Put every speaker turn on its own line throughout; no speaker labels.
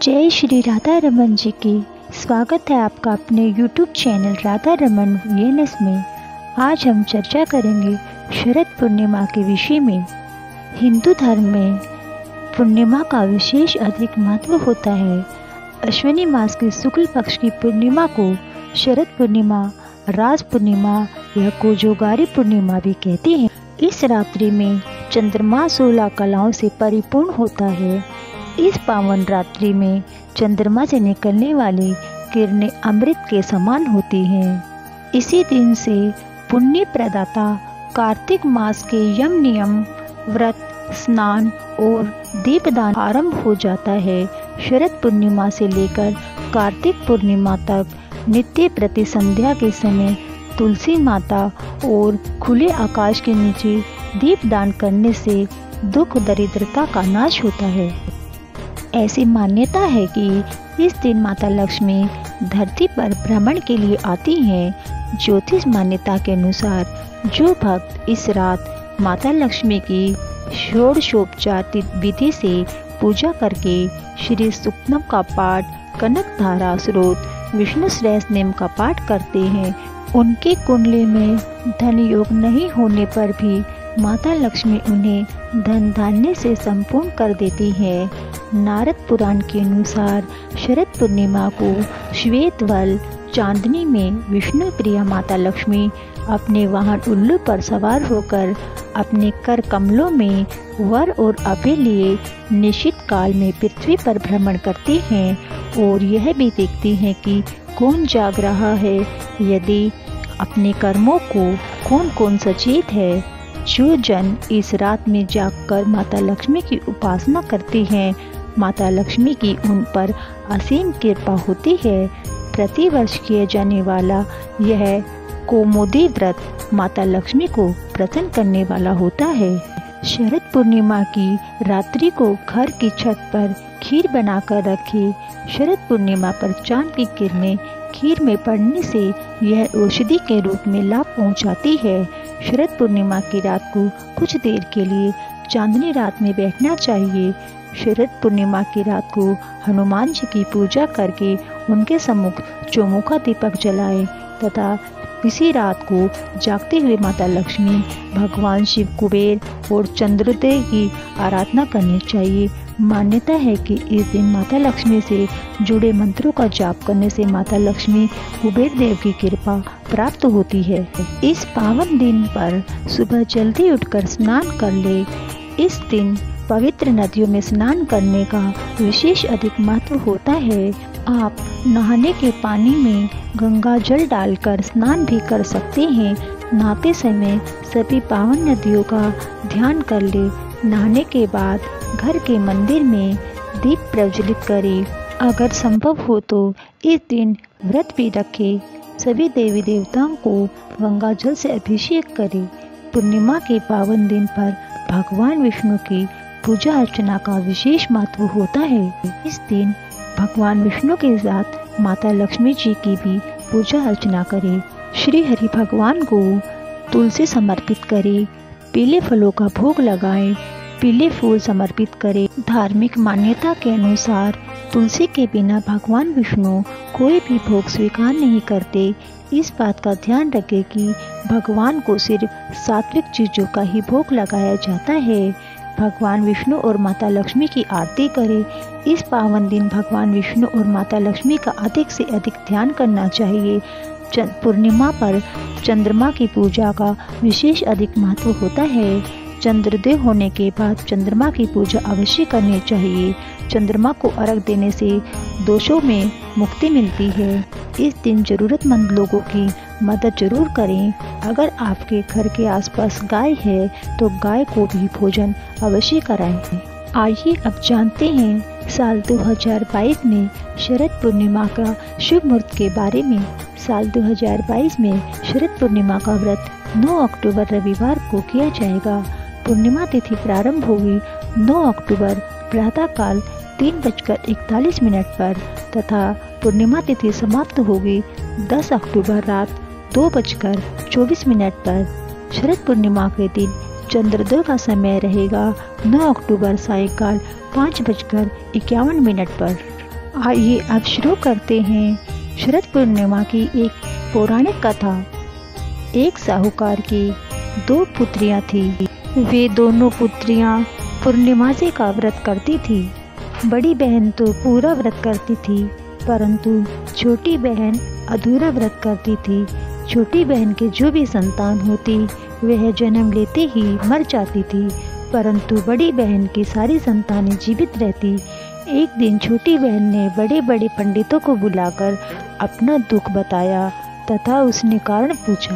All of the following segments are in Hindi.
जय श्री राधा रमन जी की। स्वागत है आपका अपने YouTube channel Radha Raman VNS में। आज हम चर्चा करेंगे शरद पूर्णिमा के विषय में। हिंदू धर्म में पूर्णिमा का विशेष अधिक महत्व होता है। अश्विनी मास के शुक्ल पक्ष की पूर्णिमा को शरद पूर्णिमा, राज पूर्णिमा या कोजोगारी पूर्णिमा भी कहते हैं। इस रात्रि में चंद्रमा 16 कलाओं से परिपूर्ण होता है। इस पावन रात्रि में चंद्रमा से निकलने वाली किरणें अमृत के समान होती हैं। इसी दिन से पुण्य प्रदाता कार्तिक मास के यम नियम, व्रत, स्नान और दीपदान आरंभ हो जाता है। शरद पूर्णिमा से लेकर कार्तिक पूर्णिमा तक नित्य प्रति संध्या के समय तुलसी माता और खुले आकाश के नीचे दीपदान करने से दुख दरिद्रता का नाश होता है। ऐसी मान्यता है कि इस दिन माता लक्ष्मी धरती पर भ्रमण के लिए आती हैं। ज्योतिष मान्यता के अनुसार जो भक्त इस रात माता लक्ष्मी की षोडशोपचार विधि से पूजा करके श्री सुक्तम का पाठ, कनक धारा स्रोत, विष्णु सहस्त्रनाम का पाठ करते हैं, उनके कुंडली में धन योग नहीं होने पर भी माता लक्ष्मी उन्हें धन धान्य से संपूर्ण कर देती है। नारद पुराण के अनुसार शरद पूर्णिमा को श्वेतवल चांदनी में विष्णु प्रिया माता लक्ष्मी अपने वाहन उल्लू पर सवार होकर अपने कर कमलों में वर और अभय लिए निश्चित काल में पृथ्वी पर भ्रमण करती हैं और यह भी देखती हैं कि कौन जाग रहा है, यदि अपने कर्मों को कौन कौन सचेत है। जो जन इस रात में जागकर माता लक्ष्मी की उपासना करते हैं, माता लक्ष्मी की उन पर असीम कृपा होती है। प्रतिवर्ष किए जाने वाला यह कौमुदी व्रत माता लक्ष्मी को प्रसन्न करने वाला होता है। शरद पूर्णिमा की रात्रि को घर की छत पर खीर बनाकर रखें। शरद पूर्णिमा पर चांद की किरणें खीर में पड़ने से यह औषधि के रूप में लाभ पहुंचाती है। शरद पूर्णिमा की रात को कुछ देर के लिए चांदनी रात में बैठना चाहिए। शरद पूर्णिमा की रात को हनुमान जी की पूजा करके उनके सम्मुख चौमुखा दीपक जलाएं तथा इसी रात को जागते हुए माता लक्ष्मी, भगवान शिव, कुबेर और चंद्रोदय की आराधना करनी चाहिए। मान्यता है कि इस दिन माता लक्ष्मी से जुड़े मंत्रों का जाप करने से माता लक्ष्मी, कुबेर देव की कृपा प्राप्त होती है। इस पावन दिन पर सुबह जल्दी उठकर स्नान कर ले। इस दिन पवित्र नदियों में स्नान करने का विशेष अधिक महत्व होता है। आप नहाने के पानी में गंगा जल डालकर स्नान भी कर सकते हैं। नहाते समय सभी पावन नदियों का ध्यान कर ले। नहाने के बाद घर के मंदिर में दीप प्रज्वलित करें। अगर संभव हो तो इस दिन व्रत भी रखें। सभी देवी देवताओं को गंगा जल से अभिषेक करें। पूर्णिमा के पावन दिन पर भगवान विष्णु की पूजा अर्चना का विशेष महत्व होता है। इस दिन भगवान विष्णु के साथ माता लक्ष्मी जी की भी पूजा अर्चना करें। श्री हरि भगवान को तुलसी समर्पित करें। पीले फलों का भोग लगाएं। पीले फूल समर्पित करें। धार्मिक मान्यता के अनुसार तुलसी के बिना भगवान विष्णु कोई भी भोग स्वीकार नहीं करते। इस बात का ध्यान रखें कि भगवान को सिर्फ सात्विक चीजों का ही भोग लगाया जाता है। भगवान विष्णु और माता लक्ष्मी की आरती करें। इस पावन दिन भगवान विष्णु और माता लक्ष्मी का अधिक से अधिक ध्यान करना चाहिए। पूर्णिमा पर चंद्रमा की पूजा का विशेष अधिक महत्व होता है। चंद्रोदय होने के बाद चंद्रमा की पूजा अवश्य करनी चाहिए। चंद्रमा को अर्घ देने से दोषों में मुक्ति मिलती है। इस दिन जरूरतमंद लोगों की मदद जरूर करें। अगर आपके घर के आसपास गाय है तो गाय को भी भोजन अवश्य कराएं। आइए अब जानते हैं साल 2022 में शरद पूर्णिमा का शुभ मुहूर्त के बारे में। साल 2022 में शरद पूर्णिमा का व्रत 9 अक्टूबर रविवार को किया जाएगा। पूर्णिमा तिथि प्रारंभ होगी 9 अक्टूबर प्रातःकाल 3:41 पर तथा पूर्णिमा तिथि समाप्त होगी 10 अक्टूबर रात 2:24 पर। शरद पूर्णिमा के दिन चंद्रोदय का समय रहेगा 9 अक्टूबर सायंकाल 5:51 पर। आइए अब शुरू करते हैं शरद पूर्णिमा की एक पौराणिक कथा। एक साहूकार की 2 पुत्रियां थी। वे दोनों पुत्रियां पूर्णिमासी का व्रत करती थी। बड़ी बहन तो पूरा व्रत करती थी, परंतु छोटी बहन अधूरा व्रत करती थी। छोटी बहन के जो भी संतान होती वह जन्म लेते ही मर जाती थी, परंतु बड़ी बहन की सारी संतानें जीवित रहती। एक दिन छोटी बहन ने बड़े बड़े पंडितों को बुलाकर अपना दुख बताया तथा उसने कारण पूछा।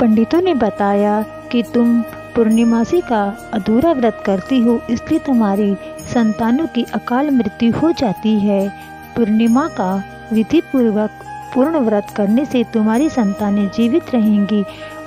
पंडितों ने बताया कि तुम पूर्णिमासी का अधूरा व्रत करती हो, इसलिए तुम्हारी संतानों की अकाल मृत्यु हो जाती है। पूर्णिमा का विधि पूर्वक पूर्ण व्रत करने से तुम्हारी संतानें जीवित रहेंगी।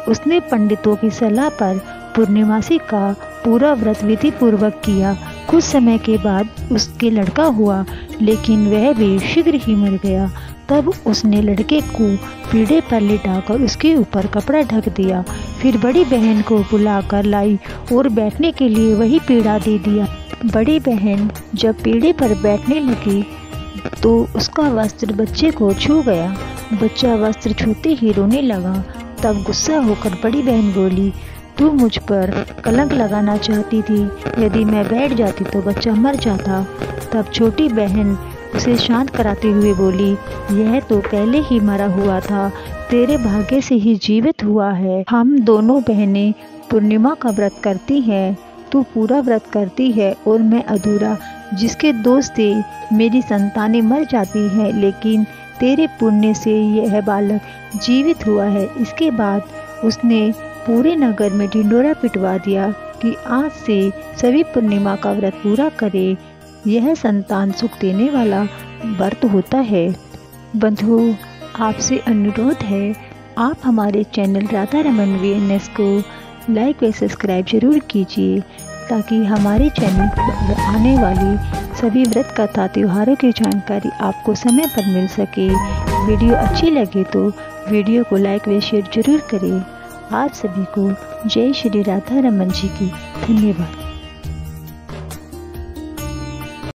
उसने पंडितों की सलाह पर पूर्णिमासी का पूरा व्रत विधि पूर्वक किया। कुछ समय के बाद उसके लड़का हुआ, लेकिन वह भी शीघ्र ही मर गया। तब उसने लड़के को पीढ़े पर लिटाकर उसके ऊपर कपड़ा ढक दिया। फिर बड़ी बहन को बुलाकर लाई और बैठने के लिए वही पीढ़ा दे दिया। बड़ी बहन जब पीढ़े पर बैठने लगी तो उसका वस्त्र बच्चे को छू गया। बच्चा वस्त्र छूते ही रोने लगा। तब गुस्सा होकर बड़ी बहन बोली, तू मुझ पर कलंक लगाना चाहती थी। यदि मैं बैठ जाती तो बच्चा मर जाता। तब छोटी बहन उसे शांत कराते हुए बोली, यह तो पहले ही मरा हुआ था, तेरे भाग्य से ही जीवित हुआ है। हम दोनों बहनें पूर्णिमा का व्रत करती हैं। तू पूरा व्रत करती है और मैं अधूरा, जिसके दोष से मेरी संतानें मर जाती हैं, लेकिन तेरे पुण्य से यह बालक जीवित हुआ है। इसके बाद उसने पूरे नगर में ढिंढोरा पिटवा दिया कि आज से सभी पूर्णिमा का व्रत पूरा करे। यह संतान सुख देने वाला व्रत होता है। बंधुओं, आपसे अनुरोध है, आप हमारे चैनल राधा रमन VNS को लाइक व सब्सक्राइब जरूर कीजिए, ताकि हमारे चैनल पर आने वाली सभी व्रत कथा त्योहारों की जानकारी आपको समय पर मिल सके। वीडियो अच्छी लगे तो वीडियो को लाइक व शेयर जरूर करें। आप सभी को जय श्री राधा रमन जी की धन्यवाद।